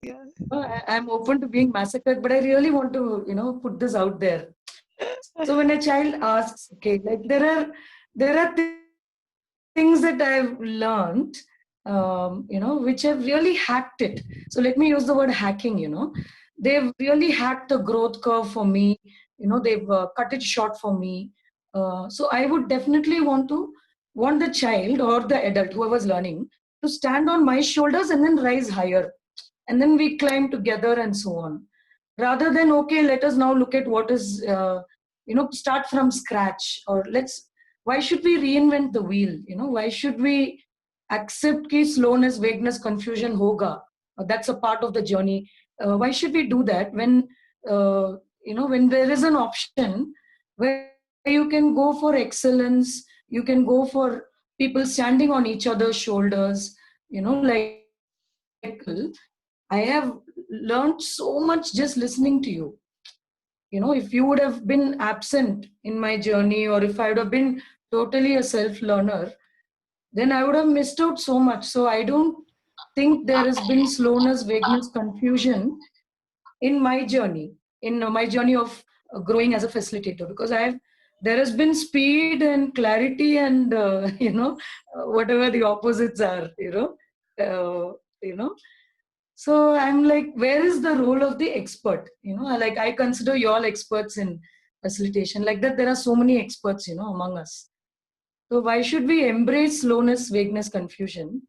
Yeah. I'm open to being massacred, but I really want to, put this out there. So when a child asks, okay, like there are things that I've learned, which have really hacked it. So let me use the word hacking. They've really hacked the growth curve for me. They've cut it short for me. So I would definitely want the child or the adult, whoever's learning, to stand on my shoulders and then rise higher, and then we climb together and so on, rather than, okay, let us now look at what is start from scratch, or why should we reinvent the wheel? Why should we accept ki slowness, vagueness, confusion hoga? That's a part of the journey. Why should we do that uh, when there is an option where you can go for excellence, you can go for people standing on each other's shoulders, like I have learned so much just listening to you. If you would have been absent in my journey, or if I would have been totally a self learner, then I would have missed out so much. So I don't think there has been slowness, vagueness, confusion in my journey, in my journey of growing as a facilitator, because there has been speed and clarity and whatever the opposites are, you know so I'm like, where is the role of the expert? Like, I consider you all experts in facilitation. Like that, there are so many experts, among us. So why should we embrace slowness, vagueness, confusion?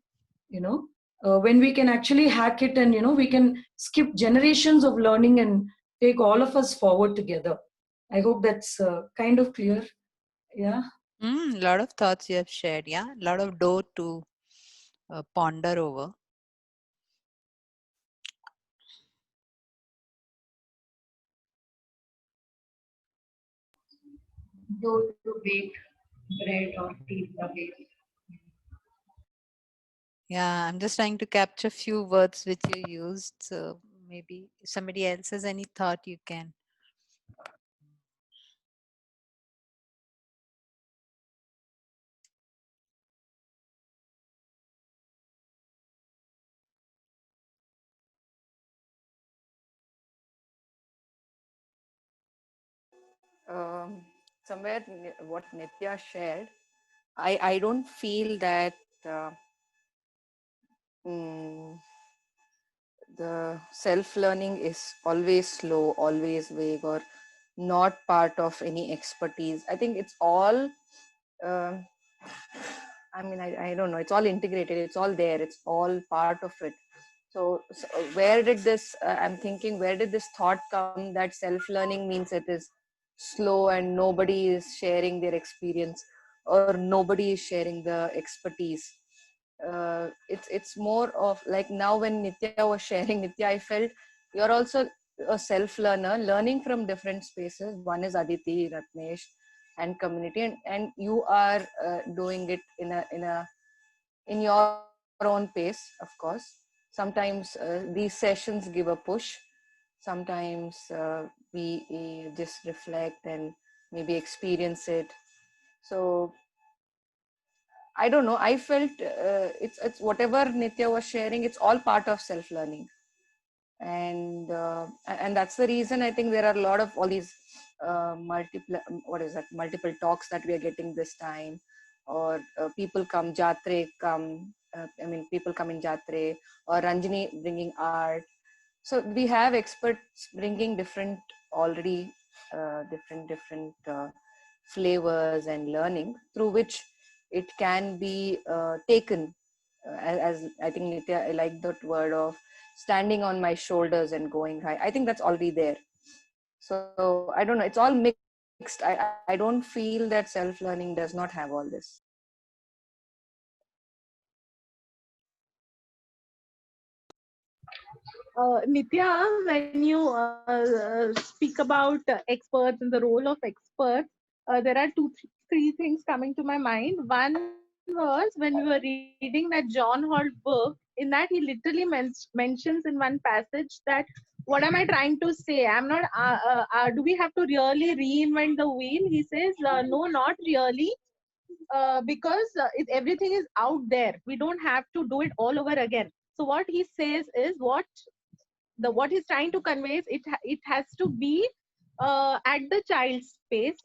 When we can actually hack it, and we can skip generations of learning and take all of us forward together. I hope that's kind of clear. Yeah. Lot of thoughts you have shared. Yeah, lot of door to ponder over. Go to bake bread or tea away. Yeah, I'm just trying to capture few words which you used. So maybe if somebody else has any thought, you can. Um, Somewhere what Nitya shared, I don't feel that uh, mm, the self learning is always slow, always vague, or not part of any expertise. I think it's all. um I don't know. It's all integrated. It's all there. It's all part of it. So where did this? I'm thinking, where did this thought come that self-learning means it is slow and nobody is sharing their experience, or nobody is sharing the expertise? It's more of like, now when Nitya was sharing, Nitya, I felt you're also a self-learner, learning from different spaces. One is Aditi, Ratnesh, and community, and you are doing it in your own pace, of course. Sometimes these sessions give a push. Sometimes we just reflect and maybe experience it. So I don't know. I felt it's whatever Nitya was sharing. It's all part of self learning, and that's the reason I think there are a lot of all these multiple, what is that, multiple talks that we are getting this time, or people come jatre come. People come in jatre, or Ranjini bringing art. So we have experts bringing different already different flavors and learning through which it can be taken as I think Nitya, I like that word of standing on my shoulders and going high. I think that's already there. So I don't know, it's all mixed. I don't feel that self-learning does not have all this. Nitya, when you speak about experts and the role of experts, there are three things coming to my mind. One was when we were reading that John Holt book. In that, he literally mentions in one passage that, "What am I trying to say? I'm not. Do we have to really reinvent the wheel?" He says, "No, not really." Because everything is out there. We don't have to do it all over again. So what he says is, what the what he's trying to convey is it has to be at the child's pace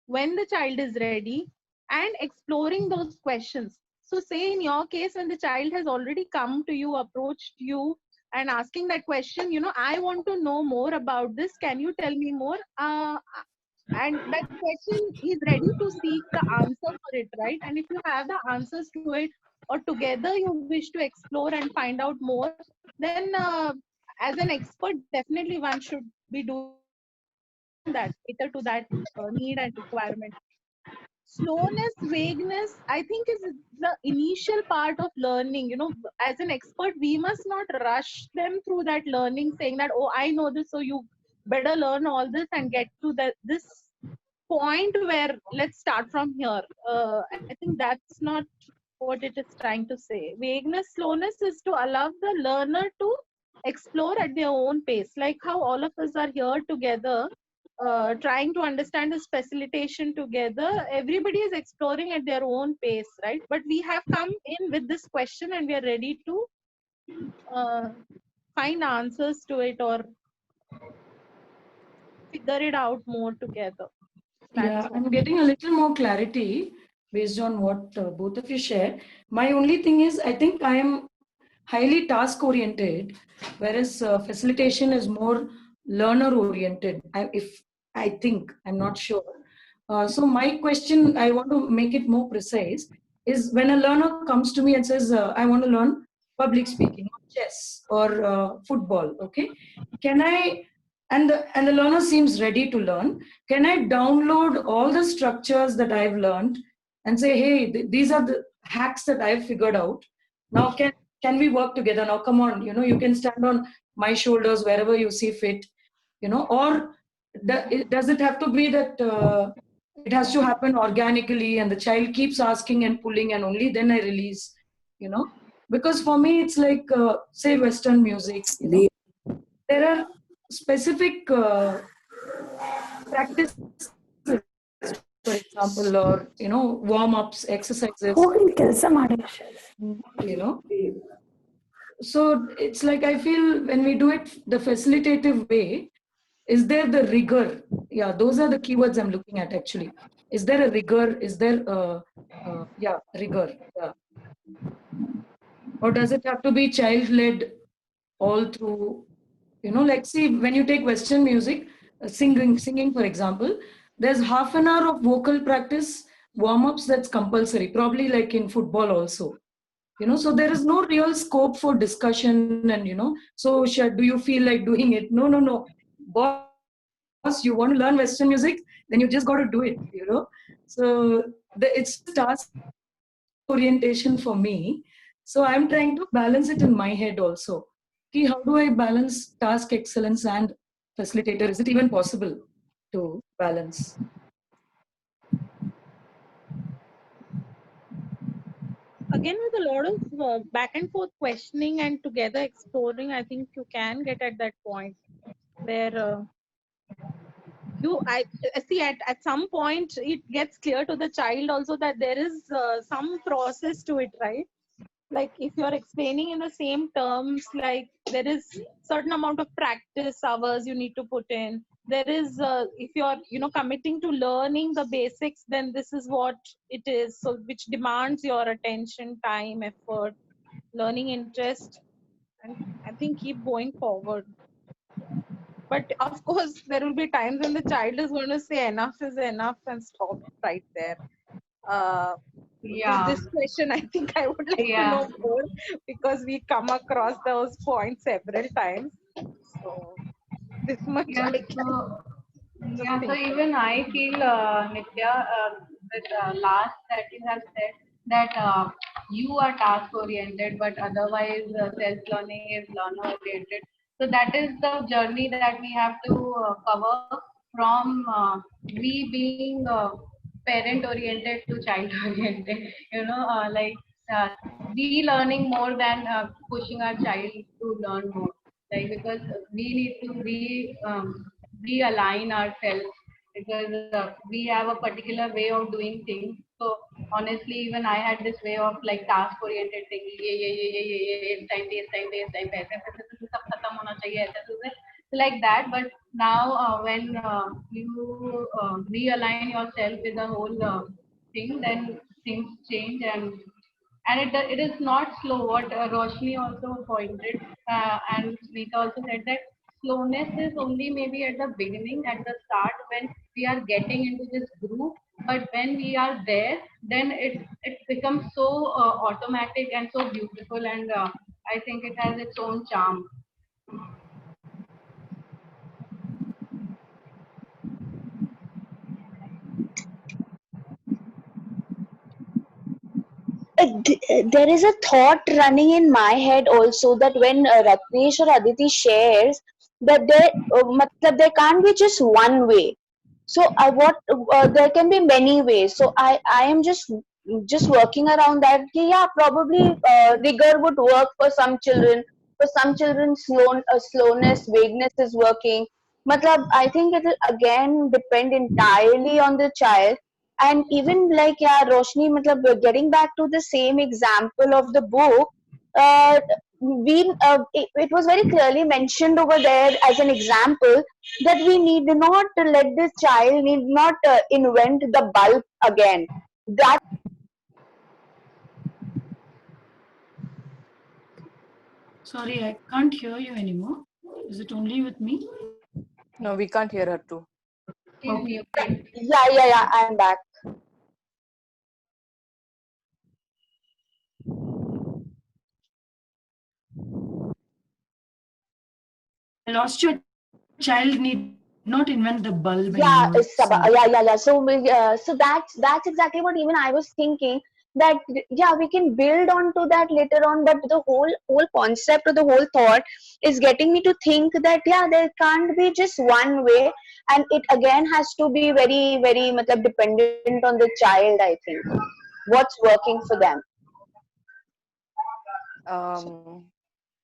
when the child is ready, and exploring those questions. So say in your case, when the child has already come to you, approached you, and asking that question, I want to know more about this, can you tell me more? And that question is ready to seek the answer for it, right? And if you have the answers to it, or together you wish to explore and find out more, then as an expert, definitely one should be doing that, cater to that need and requirement. Slowness, vagueness, I think, is the initial part of learning. As an expert, we must not rush them through that learning, saying that, oh, I know this, so you better learn all this and get to this point where let's start from here. I think that's not what it is trying to say. Vagueness, slowness is to allow the learner to explore at their own pace, like how all of us are here together, trying to understand this facilitation together. Everybody is exploring at their own pace, right? But we have come in with this question and we are ready to uh, find answers to it or figure it out more together. Yeah, That's what. I'm getting a little more clarity based on what both of you shared. My only thing is, I think I am highly task oriented, whereas facilitation is more learner oriented. If I think, I'm not sure. So my question, I want to make it more precise, is when a learner comes to me and says, I want to learn public speaking, or chess, or football, okay? Can I, and the learner seems ready to learn, can I download all the structures that I've learned and say, hey, these are the hacks that I've figured out. Now, can we work together? Now, come on, you can stand on my shoulders wherever you see fit, or does it have to be that it has to happen organically and the child keeps asking and pulling and only then I release, because for me, it's like, say, Western music, there are specific practices, for example, or warm-ups, exercises, ಹೋಗಿ ಕೆಲಸ ಮಾಡಿ you know so it's like, I feel when we do it the facilitative way, is there the rigor? Yeah, those are the keywords I'm looking at actually. Is there a rigor? Is there rigor? Yeah. Or does it have to be child-led all through? Like, see, when you take Western music, singing, for example, there's half an hour of vocal practice, warm-ups, that's compulsory, probably like in football also. So there is no real scope for discussion and, so do you feel like doing it? No. Boss, you want to learn Western music, then you just got to do it, So it's task orientation for me. So I'm trying to balance it in my head also. How do I balance task excellence and facilitator? Is it even possible to balance? Again, with a lot of back and forth questioning and together exploring, I think you can get at that point where I see at some point it gets clear to the child also that there is some process to it, right? Like if you're explaining in the same terms, like there is certain amount of practice hours you need to put in. There is if you're committing to learning the basics, then this is what it is, so which demands your attention, time, effort, learning interest, and I think keep going forward. But of course there will be times when the child is going to say enough is enough and stop right there. Yeah, This question, I think I would like to know more, because we come across those points several times. So this much yeah. I can just So think. even I feel, Nitya, with last that you have said that you are task oriented, but otherwise self learning is learner oriented. So that is the journey that we have to cover from we being parent oriented to child oriented. Like we learning more than pushing our child to learn more. Like because we need to realign ourselves because we have a particular way of doing things. So honestly, even I had this way of like task oriented thing. ये time, this time, this time, सब खत्म होना चाहिए ऐसे ऐसे like that. But now when you realign yourself with the whole thing, then things change. And it is not slow. What Roshni also pointed, and Smita also said that slowness is only maybe at the beginning, at the start, when we are getting into this group. But when we are there, then it becomes so automatic and so beautiful, and I think it has its own charm. There is a thought running in my head also that when Ratnesh or Aditi shares that there can't be just one way. So what there can be many ways. So I am just working around that. Yeah, probably rigor would work for some children. For some children, slowness, vagueness is working. Matlab, I think it will again depend entirely on the child. And even like, yeah, Roshni, matlab, getting back to the same example of the book, uh, it was very clearly mentioned over there as an example that we need not let this child need not invent the bulb again. That Sorry, I can't hear you anymore. Is it only with me? No, we can't hear her too. She's muted. yeah, I'm back. I lost your child need not invent the bulb Yeah, anymore. So yeah. So that's exactly what even I was thinking. That yeah, we can build on to that later on, but the whole concept or the whole thought is getting me to think that yeah, there can't be just one way, and it again has to be very matlab, dependent on the child. I think what's working for them. Um,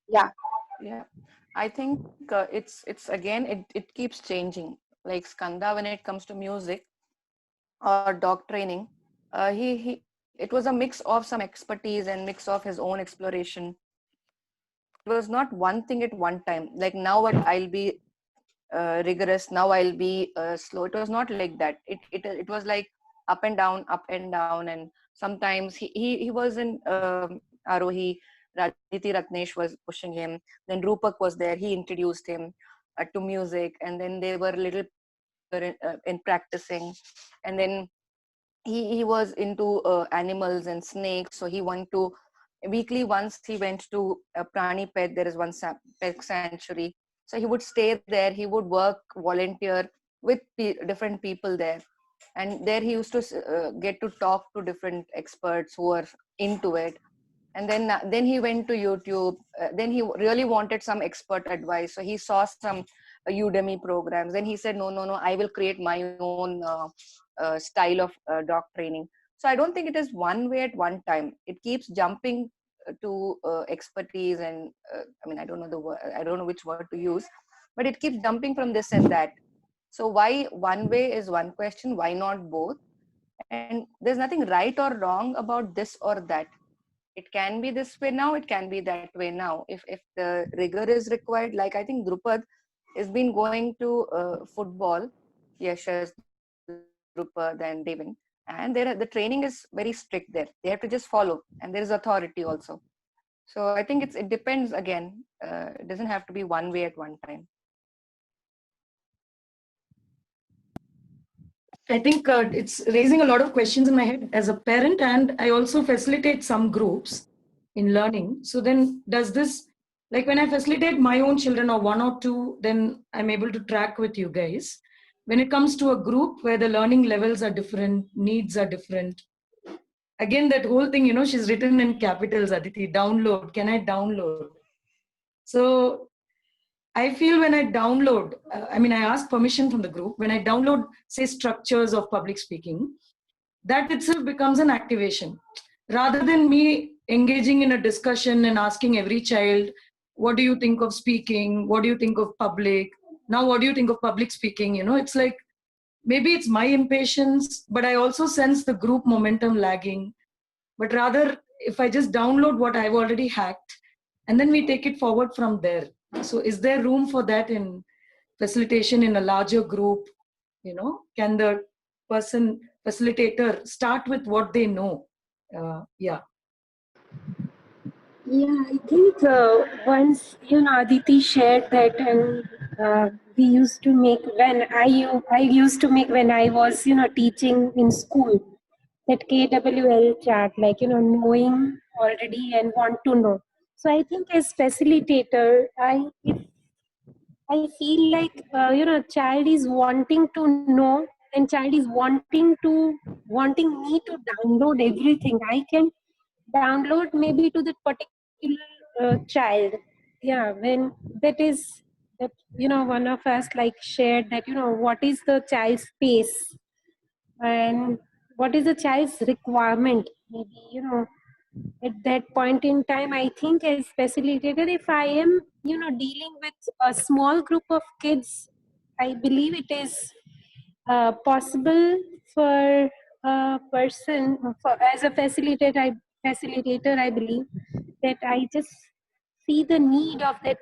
Yeah. yeah, I think it's again it keeps changing. Like Skanda, when it comes to music or dog training, he it was a mix of some expertise and mix of his own exploration. It was not one thing at one time. Like now, what I'll be rigorous. Now I'll be slow. It was not like that. It was like up and down, and sometimes he was in Arohi. Aditi Ratnesh was pushing him. Then Rupak was there. He introduced him to music, and then they were little in practicing, and then he was into animals and snakes, so he went to weekly once he went to Prani Pet. There is one pet sanctuary, so he would stay there, he would work, volunteer with different people there, and there he used to get to talk to different experts who are into it. And then he went to YouTube. Then he really wanted some expert advice, so he saw some Udemy programs. Then he said, no, I will create my own style of dog training. So I don't think it is one way at one time. It keeps jumping to expertise, and I mean, I don't know the word, I don't know which word to use, but it keeps jumping from this and that. So why one way is one question, why not both? And there's nothing right or wrong about this or that. It can be this way now, it can be that way now. If the rigor is required, like I think Drupad has been going to football, Yashas, Drupad and Devin, and there the training is very strict there. They have to just follow, and there is authority also. So I think it depends again. It doesn't have to be one way at one time. I think it's raising a lot of questions in my head as a parent, and I also facilitate some groups in learning. So then does this, like when I facilitate my own children or one or two, then I'm able to track with you guys. When it comes to a group where the learning levels are different, needs are different, again, that whole thing, she's written in capitals, Aditi, download, can I download? So I feel when I download, I ask permission from the group. When I download, say, structures of public speaking, that itself becomes an activation. Rather than me engaging in a discussion and asking every child, what do you think of speaking? What do you think of public? Now, what do you think of public speaking? It's like, maybe it's my impatience, but I also sense the group momentum lagging. But rather, if I just download what I've already hacked, and then we take it forward from there. So is there room for that in facilitation in a larger group? Can the person facilitator start with what they know? Yeah. Yeah, I think once Aditi shared that, and we used to make I used to make when I was teaching in school, that KWL chart, like knowing already and want to know. So I think as facilitator, I feel like child is wanting to know, and child is wanting me to download everything. I can download maybe to that particular child. Yeah, when that one of us like shared that what is the child's pace and what is the child's requirement. Maybe at that point in time, I think as facilitator, if I am dealing with a small group of kids, I believe it is possible for a person as a facilitator, I believe that I just see the need of that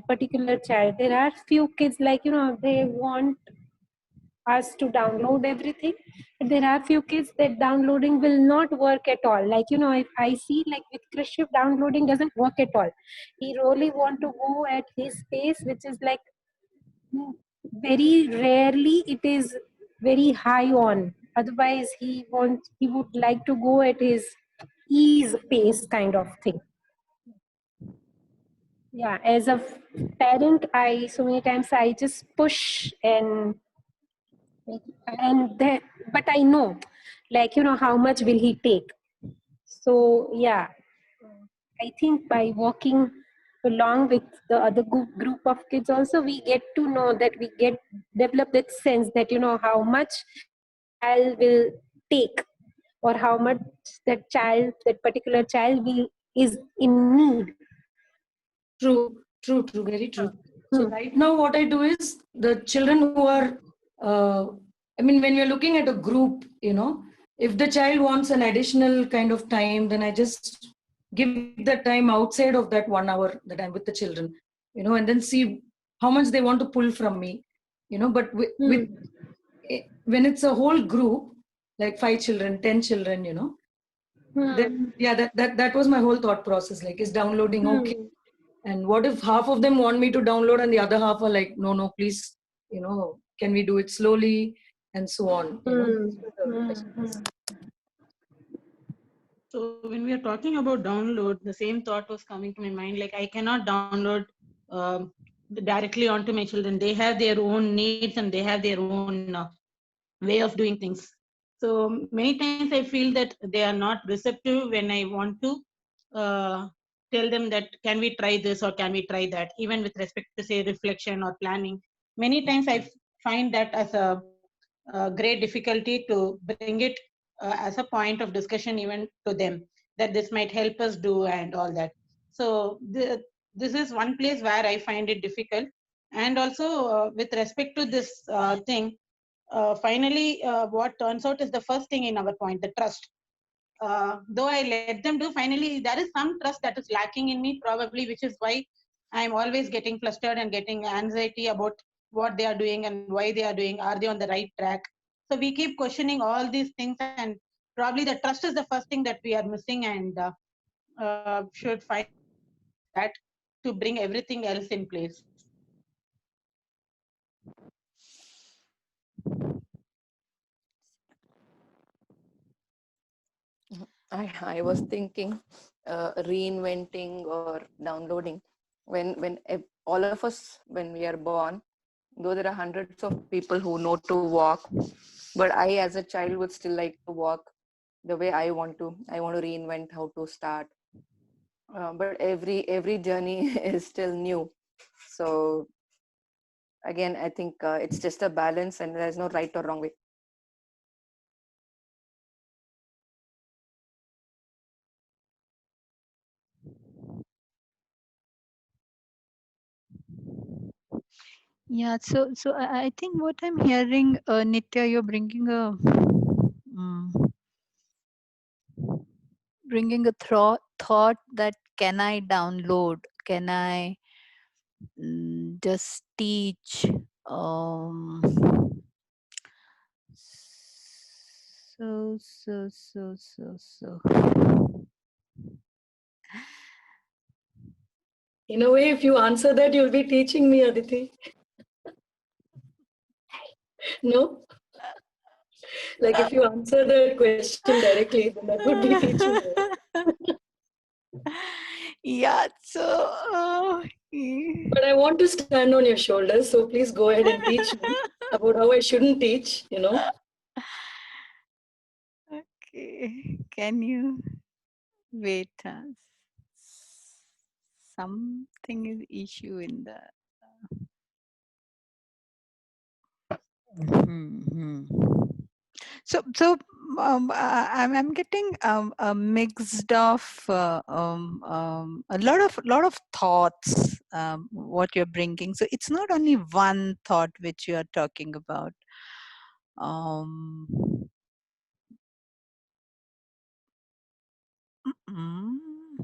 particular child. There are few kids like they want us to download everything. But there are few kids that downloading will not work at all. Like if I see like with Kriship, downloading doesn't work at all. He really want to go at his pace, which is like very rarely it is very high on. Otherwise he would like to go at his ease pace kind of thing. Yeah, as a parent, I so many times I just push and that, but I know like how much will he take. So yeah, I think by walking along with the other group of kids also, we get to know that we get develop that sense that how much that child will take, or how much that particular child will is in need. True, very true. So right now what I do is the children who are, when you're looking at a group, if the child wants an additional kind of time, then I just give the time outside of that 1 hour that I'm with the children, and then see how much they want to pull from me, but when it's a whole group, like 5 children, 10 children, then yeah, that was my whole thought process. Like, is downloading okay? And what if half of them want me to download and the other half are like, no, please, can we do it slowly, and so on. So when we are talking about download, the same thought was coming to my mind. Like, I cannot download directly onto my children. They have their own needs and they have their own way of doing things. So many times I feel that they are not receptive when I want to tell them that can we try this or can we try that, even with respect to say reflection or planning. Many times I find that as a great difficulty to bring it as a point of discussion even to them, that this might help us do and all that. So this is one place where I find it difficult. And also with respect to this thing, finally what turns out is the first thing in our point, the trust. Though I let them do, finally there is some trust that is lacking in me, probably, which is why I'm always getting flustered and getting anxiety about what they are doing and why they are doing. Are they on the right track? So we keep questioning all these things, and probably the trust is the first thing that we are missing, and should find that to bring everything else in place. I was thinking reinventing or downloading when all of us, when we are born, though there are hundreds of people who know to walk, but I as a child would still like to walk the way I want to. I want to reinvent how to start, but every journey is still new. So again, I think it's just a balance, and there's no right or wrong way. Yeah, so I think what I'm hearing, Nitya, you're mm, bringing a thought that can I download? Can I just teach. Um, so. In a way, if you answer that, you'll be teaching me, Aditi. No? Like if you answer that question directly, then that would be teaching me. Yeah, so. But I want to stand on your shoulders, so please go ahead and teach me about how I shouldn't teach, you know. Okay, can you wait? Something is issue in the. So I'm getting a mixed of a lot of thoughts what you're bringing. So it's not only one thought which you are talking about. Um,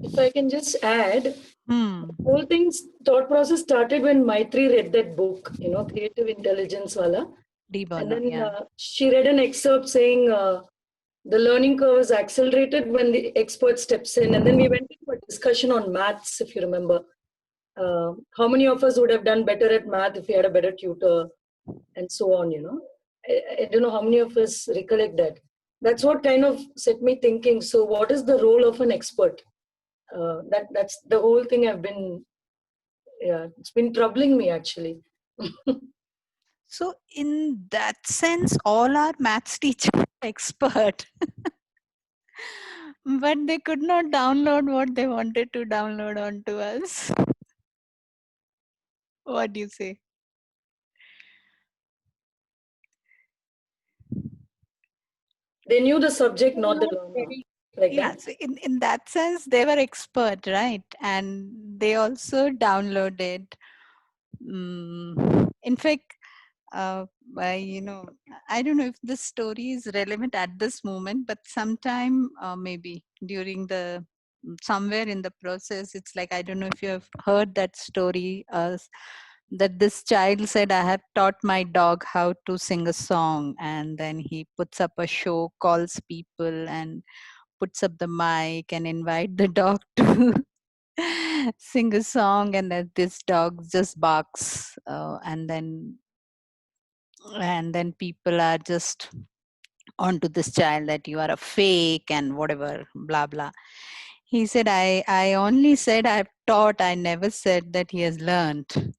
If I can just add, hmm. whole thing's thought process started when Maitri read that book, you know, Creative Intelligence Wala. And Bono, then yeah. she read an excerpt saying the learning curve is accelerated when the expert steps in. And then we went into a discussion on maths, if you remember. How many of us would have done better at math if we had a better tutor, and so on, you know. I don't know how many of us recollect that. That's what kind of set me thinking. So, what is the role of an expert? That's the whole thing. It's been troubling me actually. So in that sense, all our maths teachers are expert, but they could not download what they wanted to download onto us. What do you say? They knew the subject, not the learner. Like Yeah, that. so in that sense, they were expert, right? And they also downloaded. In fact, you know, I don't know if this story is relevant at this moment, but sometime maybe during the somewhere in the process, it's like I don't know if you have heard that story. That this child said, "I have taught my dog how to sing a song," and then he puts up a show, calls people, and puts up the mic and invite the dog to sing a song, and then this dog just barks, and then people are just onto this child that you are a fake and whatever, blah blah. He said, I only said I've taught, I never said that he has learned.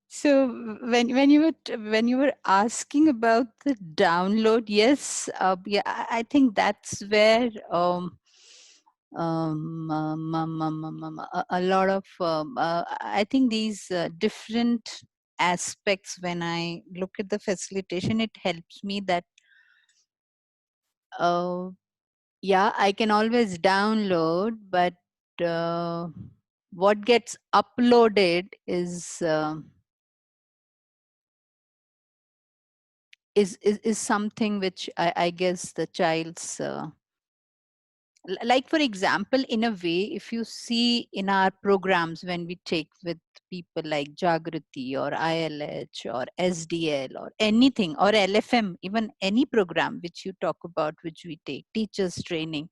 So when you were asking about the download, yes, yeah, I think that's where a lot of I think these different aspects, when I look at the facilitation, it helps me that uh, yeah, I can always download, but what gets uploaded is something which I guess the child's like, for example, in a way, if you see in our programs when we take with people like Jagriti or ILH or SDL or anything, or LFM, even any program which you talk about, which we take, teachers training,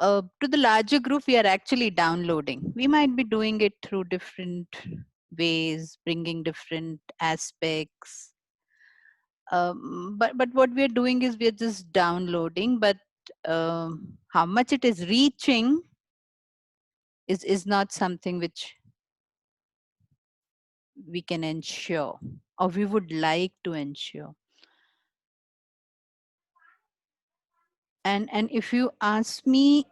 to the larger group, we are actually downloading. We might be doing it through different ways, bringing different aspects. But what we are doing is we are just downloading, but how much it is reaching is not something which we can ensure, or we would like to ensure. And if you ask me,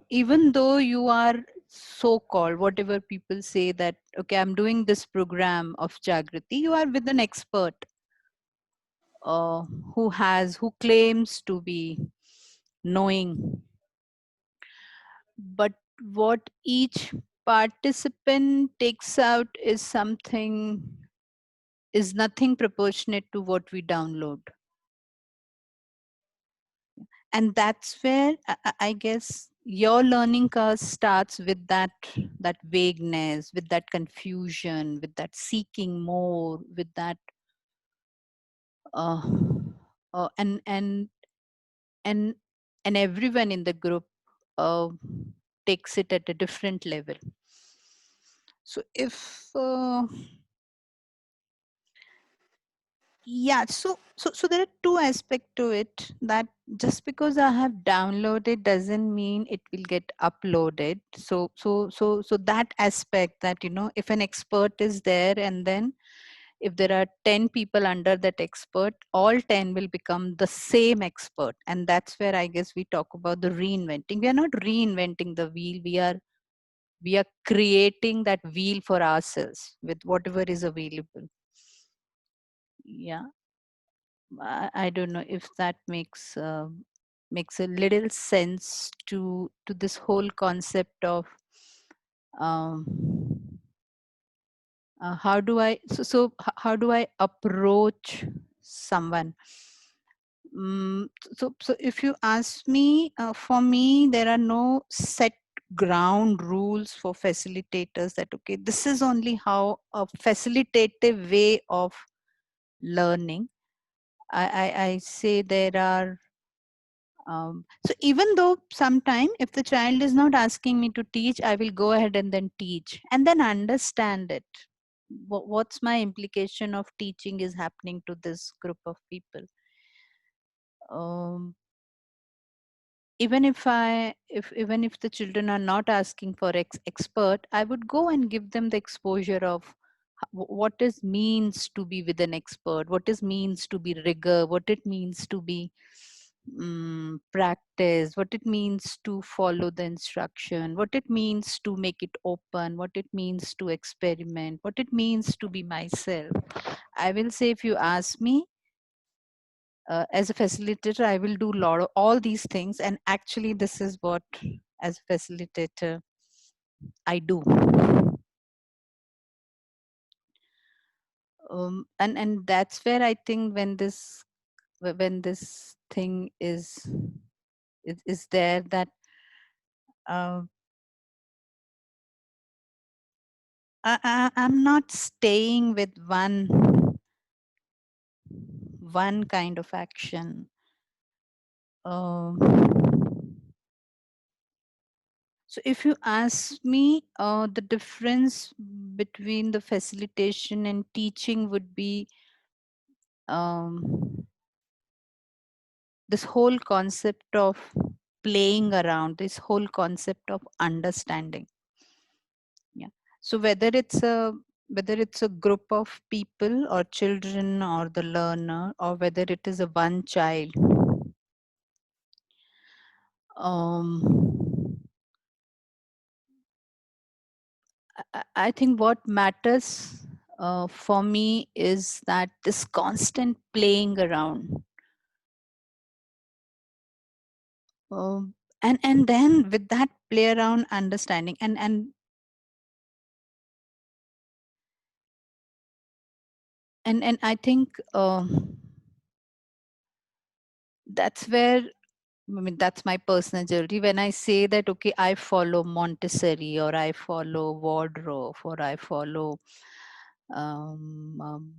even though you are so called, whatever people say that, okay, I'm doing this program of Jagriti, you are with an expert uh, who claims to be knowing, but what each participant takes out is nothing proportionate to what we download. and that's where I guess your learning curve starts with that vagueness, with that confusion, with that seeking more, with that uh, uh, and and and and everyone in the group uh, takes it at a different level. So if yeah, so there are two aspects to it, that just because I have downloaded doesn't mean it will get uploaded. So that aspect, that if an expert is there, and then if there are 10 people under that expert, all 10 will become the same expert. And that's where I guess we talk about the reinventing. We are not reinventing the wheel, we are creating that wheel for ourselves with whatever is available. Yeah, I don't know if that makes a little sense to this whole concept of um, how do I how do I approach someone. So if you ask me, for me there are no set ground rules for facilitators, that okay, this is only how a facilitative way of learning. I say there are so even though sometime if the child is not asking me to teach, I will go ahead and then teach and then understand it. What's my implication of teaching is happening to this group of people. um, Even even if the children are not asking for expert, I would go and give them the exposure of what it means to be with an expert, what it means to be rigor, what it means to be practice, what it means to follow the instruction, what it means to make it open, what it means to experiment, what it means to be myself. I will say, if you ask me, as a facilitator, I will do lot of all these things, and actually this is what, as a facilitator, I do. And that's where I think when this thing is there, that uh, I'm not staying with one kind of action. Um, so if you ask me, the difference between the facilitation and teaching would be this whole concept of playing around, this whole concept of understanding. Yeah. So whether it's a group of people or children or the learner, or whether it is a one child, um, I think what matters for me is that this constant playing around, and then with that play around understanding, and I think that's where, I mean, that's my personal journey. When I say that, okay, I follow Montessori, or I follow Waldorf, or I follow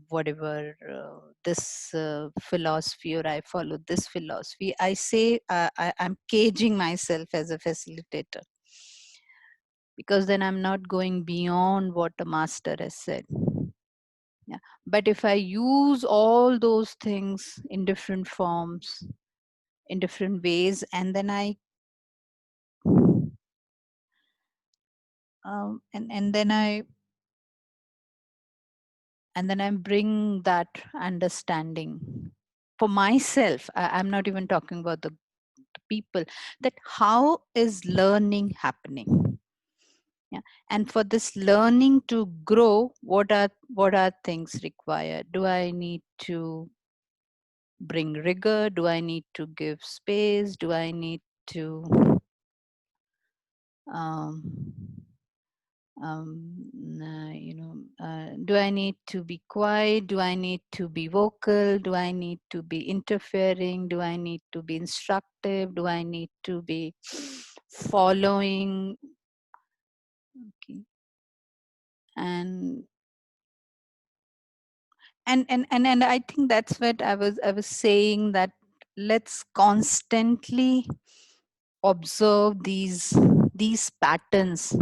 whatever this philosophy, or I follow this philosophy, I say I'm caging myself as a facilitator, because then I'm not going beyond what a master has said. Yeah. But if I use all those things in different forms, in different ways, and then and then I bring that understanding for myself. I'm not even talking about the people, that how is learning happening. Yeah. And for this learning to grow, what are things required? Do I need to bring rigor? Do I need to give space? Do I need to um, Do I need to be quiet? Do I need to be vocal? Do I need to be interfering? Do I need to be instructive? Do I need to be following? Okay. And I think that's what I was saying, that let's constantly observe these patterns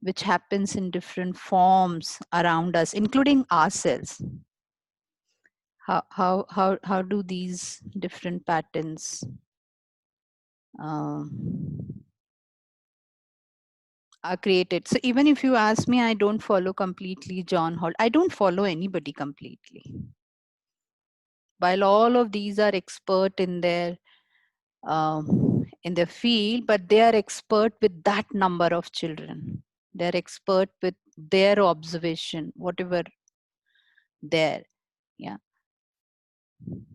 which happens in different forms around us, including ourselves. How do these different patterns are created? So even if you ask me, I don't follow completely John Holt. I don't follow anybody completely. While all of these are expert in their field, but they are expert with that number of children. They're expert with their observation, whatever there. Yeah,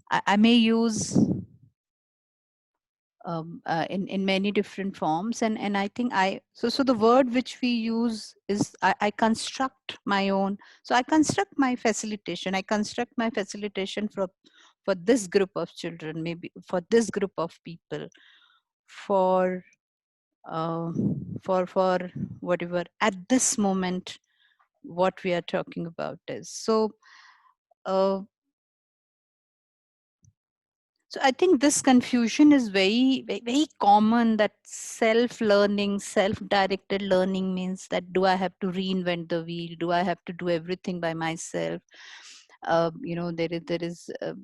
I may use in many different forms, and I think so the word which we use is I construct my own. So I construct my facilitation. I construct my facilitation for this group of children, maybe for this group of people, for whatever at this moment what we are talking about is. So so I think this confusion is very, very, very common, that self-learning, self-directed learning means that do I have to reinvent the wheel? Do I have to do everything by myself? There is a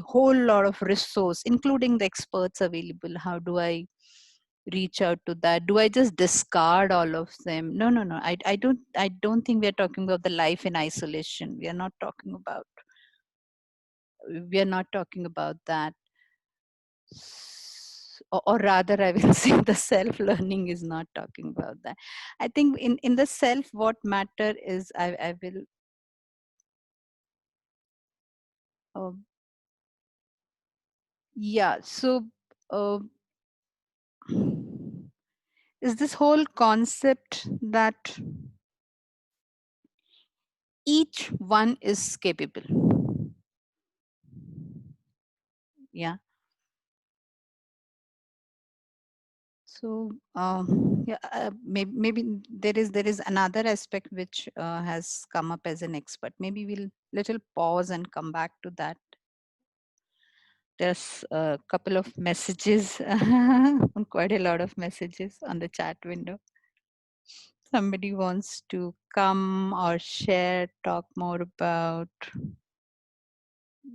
whole lot of resource, including the experts available. How do I reach out to that? Do I just discard all of them? No. I don't think we are talking about the life in isolation. We are not talking about that. Or rather, I will say the self-learning is not talking about that. I think in the self, what matter is I will yeah. So is this whole concept that each one is capable. Yeah. So maybe there is another aspect which has come up as an expert. Maybe we'll little pause and come back to that. There's a couple of messages, quite a lot of messages on the chat window. Somebody wants to come or share, talk more about.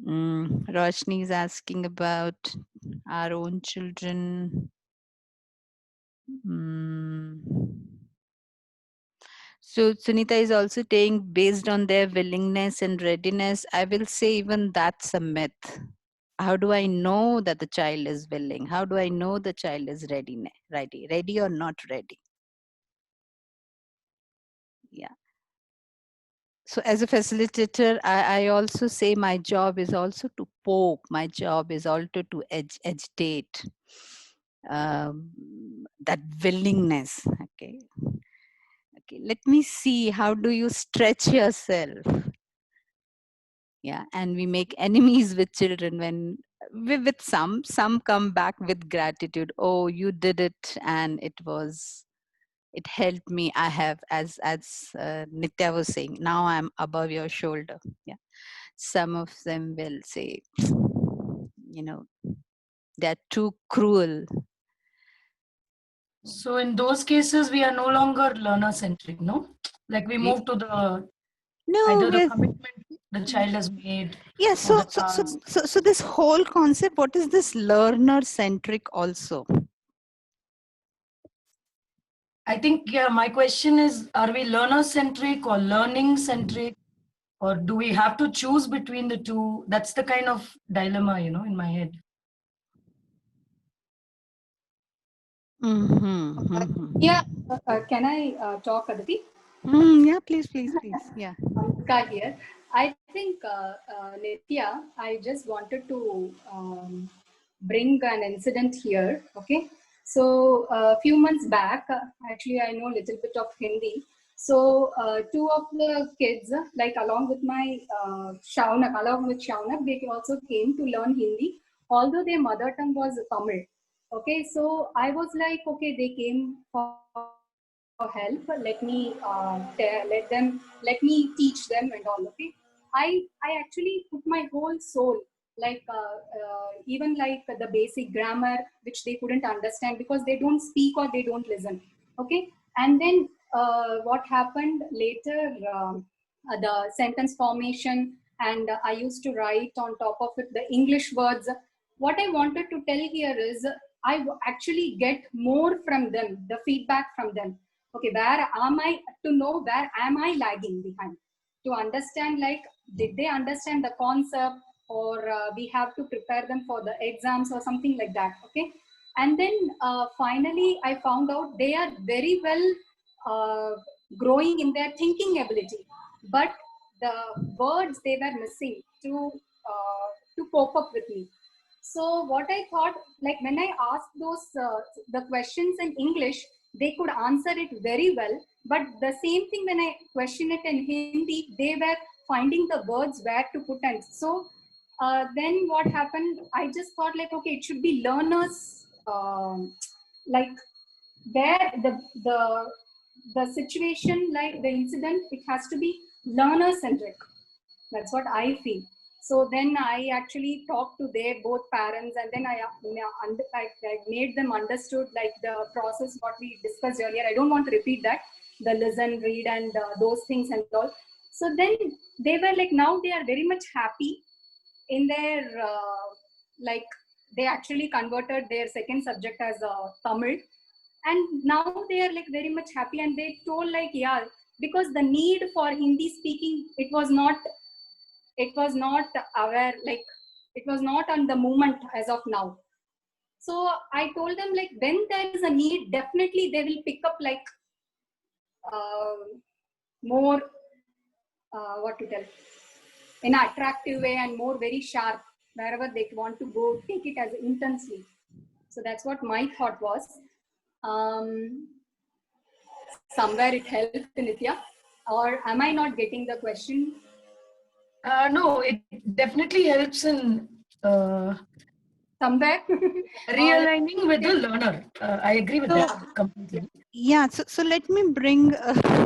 Roshni is asking about our own children. So Sunita is also saying, based on their willingness and readiness, I will say even that's a myth. How do I know that the child is willing? How do I know the child is ready or not ready? Yeah. So as a facilitator, I also say my job is also to poke. My job is also to agitate that willingness. Okay. Let me see, how do you stretch yourself? Yeah, and we make enemies with children when with some come back with gratitude. Oh, you did it, and it helped me. I have, as Nitya was saying, now I'm above your shoulder. Yeah, some of them will say, they're too cruel. So in those cases, we are no longer learner-centric, no? Like we move to the either the commitment the child has made. Yeah. So This whole concept, what is this learner-centric also? I think, yeah, my question is, are we learner-centric or learning-centric? Or do we have to choose between the two? That's the kind of dilemma, in my head. Yeah, can I talk, Aditi? Yeah, please. Yeah. Anushka here. I think, Nitya, I just wanted to bring an incident here. Okay. So a few months back, actually I know a little bit of Hindi. So two of the kids, like along with my along with Shaunak, they also came to learn Hindi, although their mother tongue was Tamil. Okay, so I was like, okay, they came for help. Let me teach them and all. Okay, I actually put my whole soul, like even like the basic grammar, which they couldn't understand because they don't speak or they don't listen. Okay, and then what happened later? The sentence formation, and I used to write on top of it the English words. What I wanted to tell here is actually get more from them, the feedback from them. Okay, where am I, to know where am I lagging behind, to understand like did they understand the concept, or we have to prepare them for the exams or something like that. Okay, and then finally I found out they are very well growing in their thinking ability, but the words they were missing to cope up with me. So what I thought, like when I asked those the questions in English, they could answer it very well. But the same thing when I question it in Hindi, they were finding the words where to put in. So then what happened? I just thought like, okay, it should be learners, like where the situation, like the incident, it has to be learner centric. That's what I feel. So then I actually talked to their both parents, and then I made them understood like the process what we discussed earlier. I don't want to repeat that, the listen, read, and those things and all. So then they were like, now they are very much happy in their like they actually converted their second subject as Tamil, and now they are like very much happy, and they told like, yeah, because the need for Hindi speaking, it was not aware, like it was not on the movement as of now. So I told them like when there is a need, definitely they will pick up like uh, more what to tell, in an attractive way and more very sharp, wherever they want to go, take it as intensely. So that's what my thought was. Somewhere it helped, Nitya, or am I not getting the question? No, it definitely helps in Somewhere realigning with the learner. I agree with that completely. Yeah, so let me bring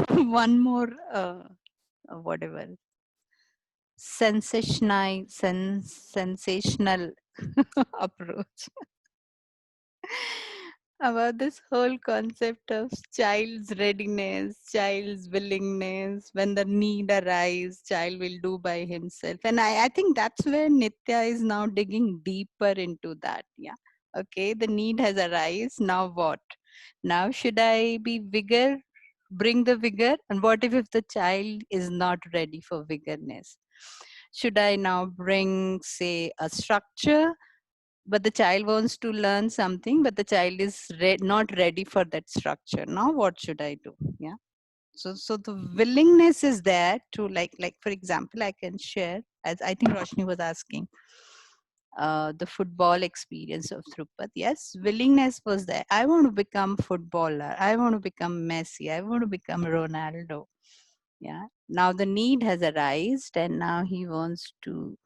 one more whatever sensational approach about this whole concept of child's readiness, child's willingness. When the need arises, child will do by himself. And I think that's where Nitya is now digging deeper into that. Yeah. Okay, the need has arisen. Now what? Now should I be vigor? Bring the vigor? And what if the child is not ready for vigorness? Should I now bring, say, a structure, but the child wants to learn something, but the child is not ready for that structure? Now what should I do? Yeah. So the willingness is there to, like for example, I can share, as I think Roshni was asking, the football experience of Drupad. Yes, willingness was there. I want to become footballer. I want to become Messi. I want to become Ronaldo. Yeah. Now the need has arisen, and now he wants to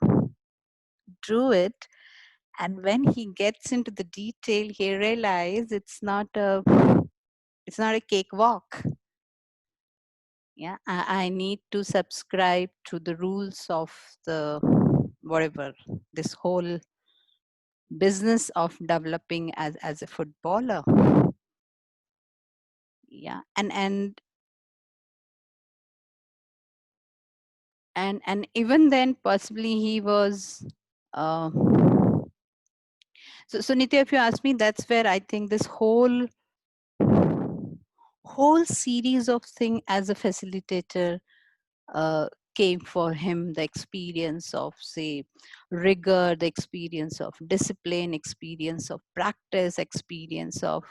do it. And when he gets into the detail, he realizes it's not a cakewalk. Yeah, I need to subscribe to the rules of the whatever, this whole business of developing as a footballer. Yeah, and even then possibly he was uh, so Nitya, if you ask me, that's where I think this whole series of thing as a facilitator came for him. The experience of, say, rigor, the experience of discipline, experience of practice, experience of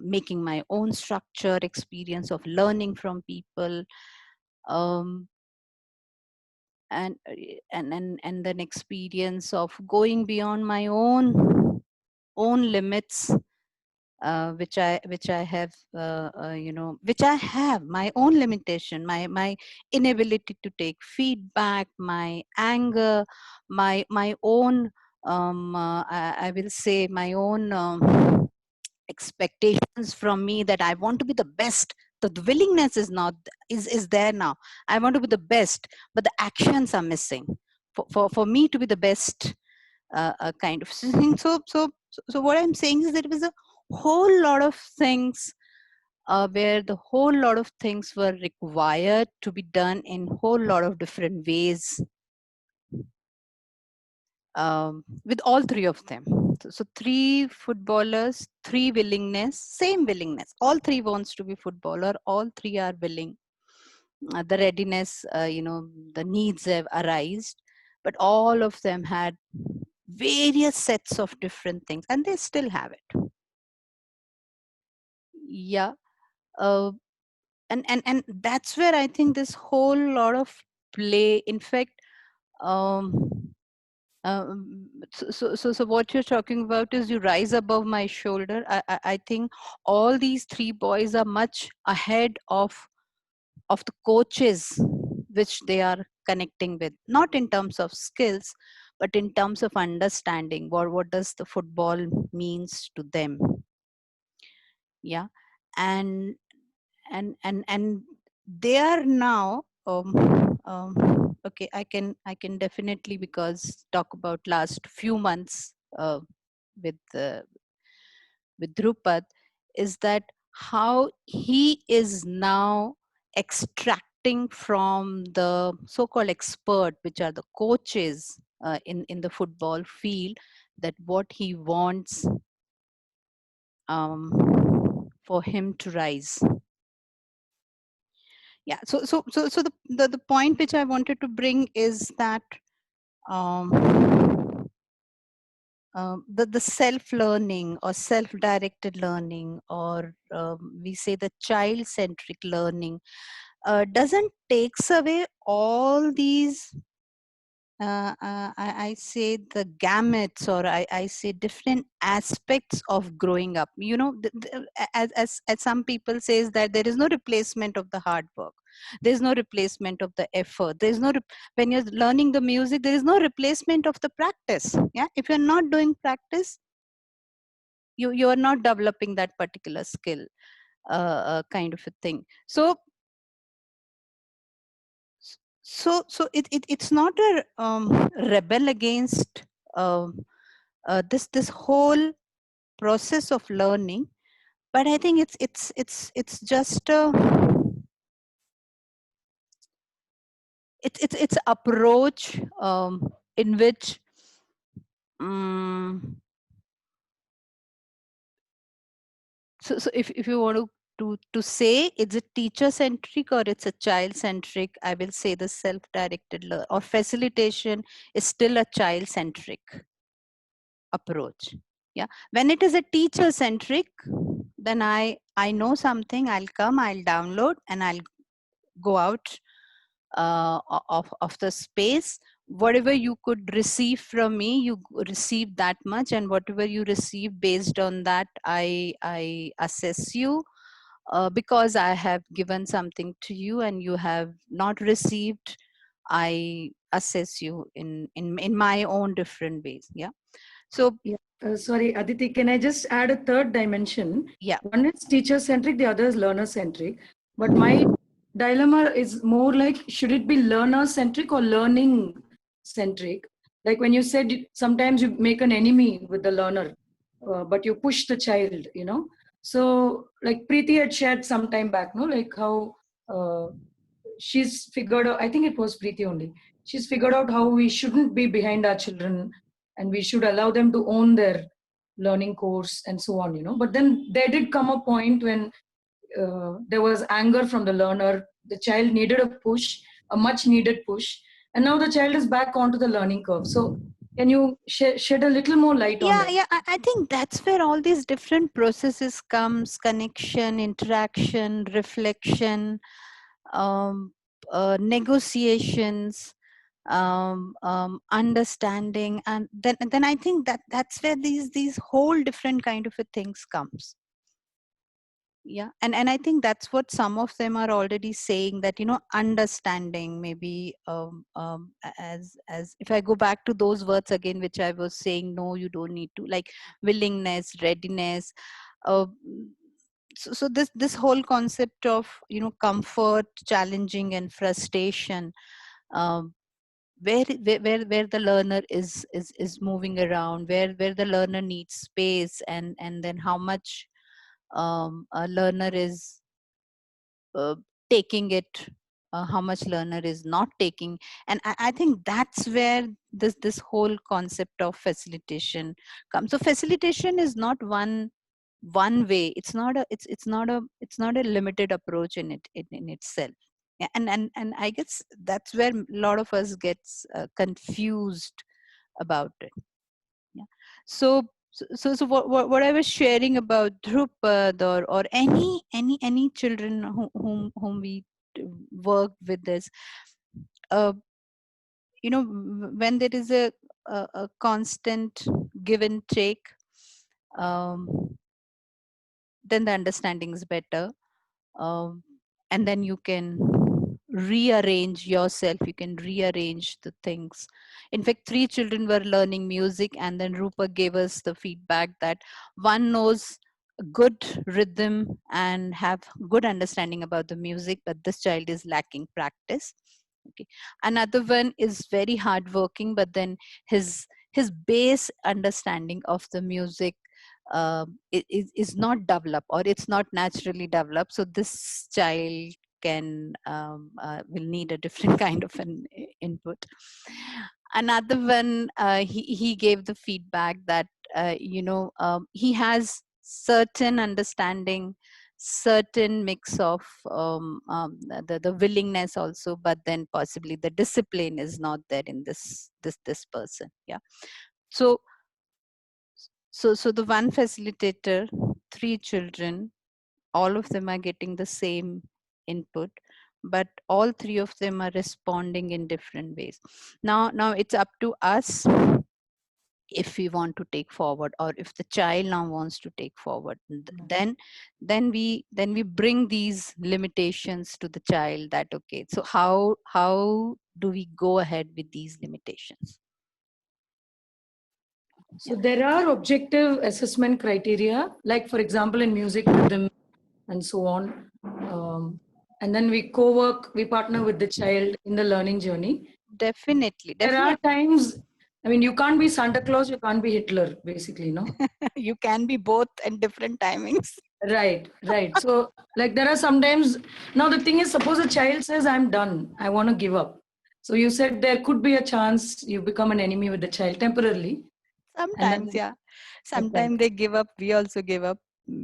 making my own structure, experience of learning from people, um, and then experience of going beyond my own limits which I have, which I have my own limitation, my inability to take feedback, my anger, my own, I will say my own expectations from me, that I want to be the best. The willingness is not, is there now. I want to be the best, but the actions are missing for me to be the best, kind of thing. So what I'm saying is that it was a whole lot of things, where the whole lot of things were required to be done in whole lot of different ways, with all three of them. So three footballers, three willingness, same willingness. All three wants to be footballer. All three are willing. The readiness, the needs have arisen, but all of them had various sets of different things, and they still have it. Yeah. Uh, and that's where I think this whole lot of play, in fact, um, so what you're talking about is you rise above my shoulder. I think all these three boys are much ahead of the coaches which they are connecting with, not in terms of skills, but in terms of understanding what does the football means to them. Yeah. And they are now, okay, I can definitely, because talk about last few months, with Drupad, is that how he is now extracting from the so-called expert, which are the coaches, in the football field, that what he wants, for him to rise. Yeah. So the point which I wanted to bring is that, the self-learning or self-directed learning, or we say the child-centric learning, doesn't takes away all these, I say the gamuts, or I say different aspects of growing up. As some people says, that there is no replacement of the hard work. There is no replacement of the effort. There is no, when you're learning the music, there is no replacement of the practice. Yeah, if you're not doing practice, you are not developing that particular skill, kind of a thing. It's not a rebel against, this whole process of learning, but I think it's just it's approach, in which, so if you want to say it's a teacher centric or it's a child centric, I will say the self-directed or facilitation is still a child centric approach. Yeah, when it is a teacher centric, then I know something, I'll come, I'll download, and I'll go out, of the space. Whatever you could receive from me, you receive that much, and whatever you receive, based on that, I assess you, because I have given something to you and you have not received. I assess you in my own different ways. Yeah. So Yeah. Sorry, Aditi, can I just add a third dimension? Yeah. One is teacher centric, the other is learner centric. But my dilemma is more like, should it be learner centric or learning centric? Like when you said sometimes you make an enemy with the learner, but you push the child, So like Preeti had shared some time back, no, like how she's figured out, I think it was Preeti only, she's figured out how we shouldn't be behind our children and we should allow them to own their learning course and so on, But then there did come a point when there was anger from the learner. The child needed a push, a much needed push. And now the child is back onto the learning curve. So can you shed a little more light on that? Yeah, I think that's where all these different processes comes: connection, interaction, reflection, negotiations, understanding, and then I think that's where these whole different kind of a things comes. Yeah, and I think that's what some of them are already saying, that understanding, maybe as if I go back to those words again which I was saying, no, you don't need to, like willingness, readiness. uh, so this whole concept of comfort, challenging, and frustration, um, where the learner is moving around, where the learner needs space, and then how much a learner is uh, taking it, how much learner is not taking. And I think that's where this whole concept of facilitation comes. So facilitation is not one way. It's not a limited approach in itself. Yeah, and I guess that's where a lot of us gets confused about it. Yeah. So what I was sharing about Drupad, or any children whom we work with this, uh, when there is a constant give and take, um, then the understanding is better. um, and then you can rearrange yourself, you can rearrange the things. In fact, 3 children were learning music, and then Rupa gave us the feedback that one knows good rhythm and have good understanding about the music, but this child is lacking practice. Okay. Another one is very hardworking, but then his base understanding of the music is not developed, or it's not naturally developed. So this child will need a different kind of an input. Another one, he gave the feedback that he has certain understanding, certain mix of the willingness also, but then possibly the discipline is not there in this person. Yeah. So so so the one facilitator, 3 children, all of them are getting the same input, but all 3 of them are responding in different ways. Now it's up to us, if we want to take forward, or if the child now wants to take forward, then we bring these limitations to the child, that okay, so how do we go ahead with these limitations? So there are objective assessment criteria, like for example in music, rhythm, and so on. And then we co-work, we partner with the child in the learning journey. Definitely. There are times, I mean, you can't be Santa Claus, you can't be Hitler, basically, no? You can be both at different timings. Right. So, like, there are sometimes, now the thing is, suppose a child says, I'm done, I want to give up. So you said there could be a chance you become an enemy with the child temporarily. Sometimes, yeah. Sometimes they give up, we also give up.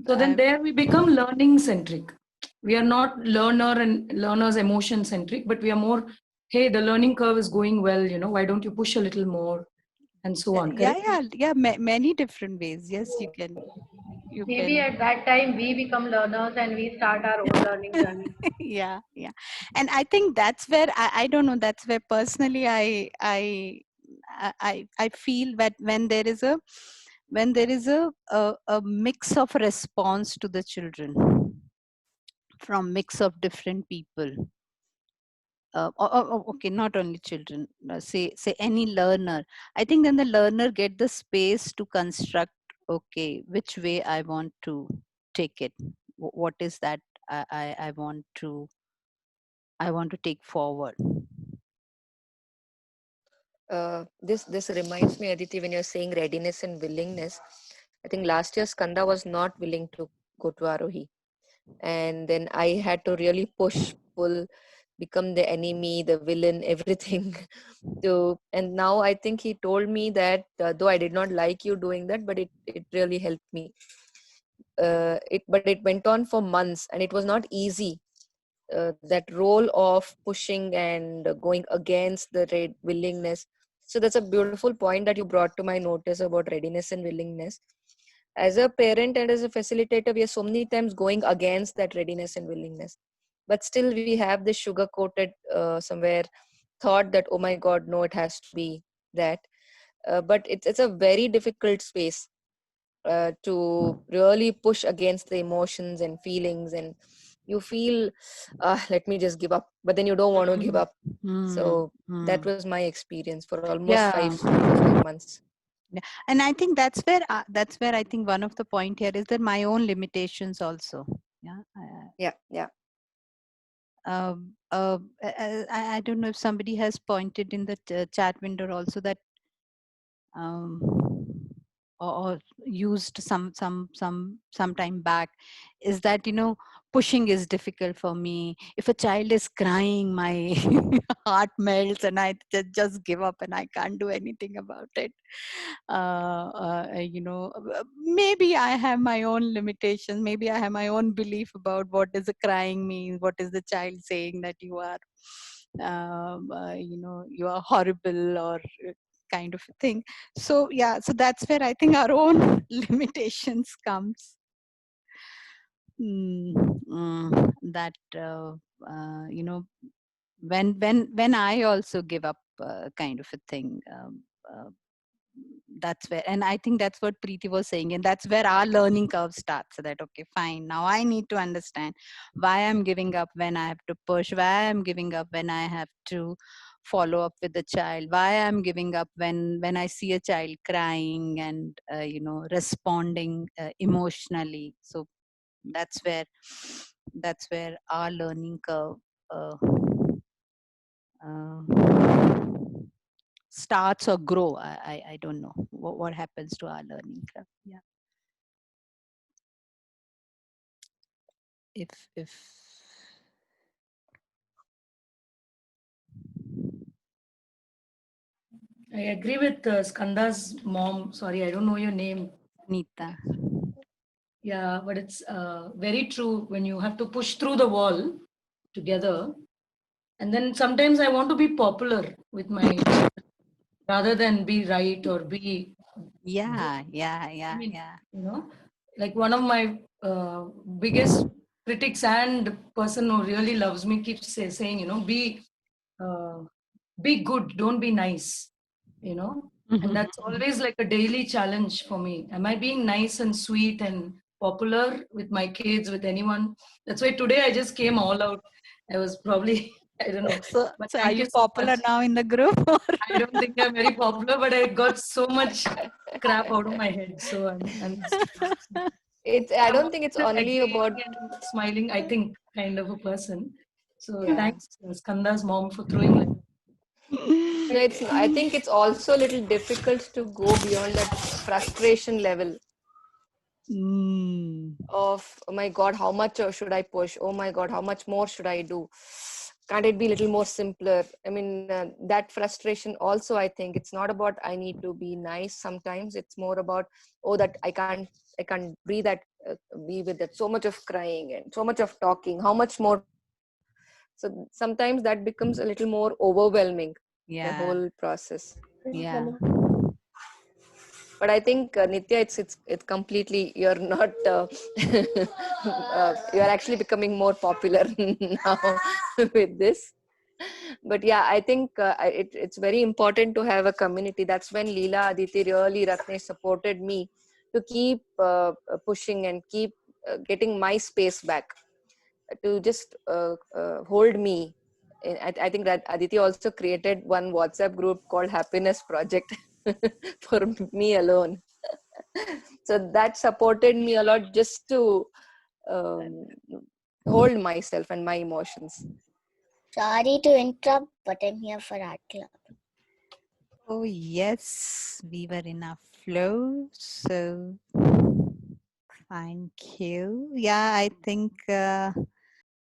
So then there we become learning centric. We are not learners emotion centric, but we are more, hey, the learning curve is going well, why don't you push a little more, and so on. Yeah, many different ways. Yes, you can. Maybe at that time we become learners and we start our own learning journey. Yeah. And I think that's where I don't know, that's where personally I feel that when there is a mix of response to the children from mix of different people, okay, not only children, say any learner, I think then the learner get the space to construct, okay, which way I want to take it, what is that I want to take forward. This reminds me, Aditi, when you're saying readiness and willingness. I think last year Skanda was not willing to go to Arohi, and then I had to really push, pull, become the enemy, the villain, everything. And now I think he told me that though I did not like you doing that, but it really helped me. But it went on for months, and it was not easy. That role of pushing and going against the willingness. So that's a beautiful point that you brought to my notice about readiness and willingness. As a parent and as a facilitator, we are so many times going against that readiness and willingness, but still we have this sugar coated somewhere thought that, oh my god, no, it has to be that. But it's a very difficult space. to really push against the emotions and feelings, and you feel let me just give up, but then you don't want to give up. So that was my experience for almost Yeah. 5 months. Yeah. And I think that's where I think one of the point here is that my own limitations also. Yeah. Yeah. I don't know if somebody has pointed in the chat window also that um, or used some time back, is that, you know, pushing is difficult for me. If a child is crying, my heart melts and I just give up and I can't do anything about it. You know, maybe I have my own limitations, maybe I have my own belief about what does a crying mean, what is the child saying that you are you know, you are horrible or kind of a thing. So yeah, so that's where I think our own limitations comes. That you know, when I also give up kind of a thing, that's where, and I think that's what Preeti was saying, and that's where our learning curve starts. So that, okay, fine, now I need to understand why I'm giving up when I have to push, why I'm giving up when I have to follow up with the child, why I'm giving up when I see a child crying and you know, responding emotionally. So that's where our learning curve uh, uh, starts or grow. I don't know what happens to our learning curve. Yeah. If I agree with Skanda's mom. Sorry, I don't know your name. Nita. Yeah, but it's very true when you have to push through the wall together. And then sometimes I want to be popular with my children rather than be right or be Yeah, good. yeah, I yeah, mean, yeah. you know, like one of my biggest critics and person who really loves me keeps saying, you know, uh, be good, don't be nice, you know. And that's always like a daily challenge for me. Am I being nice and sweet and popular with my kids, with anyone? That's why today I just came all out. I was probably, I don't know, So, but so are thank you you so popular much. now in the group? I don't think I'm very popular, but I got so much crap out of my head. So I'm I I'm don't think it's always only about, agreeing and smiling, I think, kind of a person. So thanks, Skanda's mom, for throwing like. no, I think it's also a little difficult to go beyond that frustration level of, oh my god, how much should I push, oh my god, how much more should I do, can't it be a little more simpler? I mean, that frustration also, I think it's not about I need to be nice. Sometimes it's more about, oh, that I can't breathe, that be with that so much of crying and so much of talking, how much more. So sometimes that becomes a little more overwhelming, the Yeah, whole process. yeah. But I think Nitya, it's completely, you're not you're actually becoming more popular now with this. But yeah, I think it's very important to have a community. That's when Leela, Aditi, really, Ratnesh supported me to keep pushing and keep getting my space back, to just hold me. I think that Aditi also created one WhatsApp group called Happiness Project for me alone. So that supported me a lot, just to um, hold myself and my emotions. Sorry to interrupt, but I'm here for Art Club. Oh yes, we were in a flow. So thank you. Yeah, I think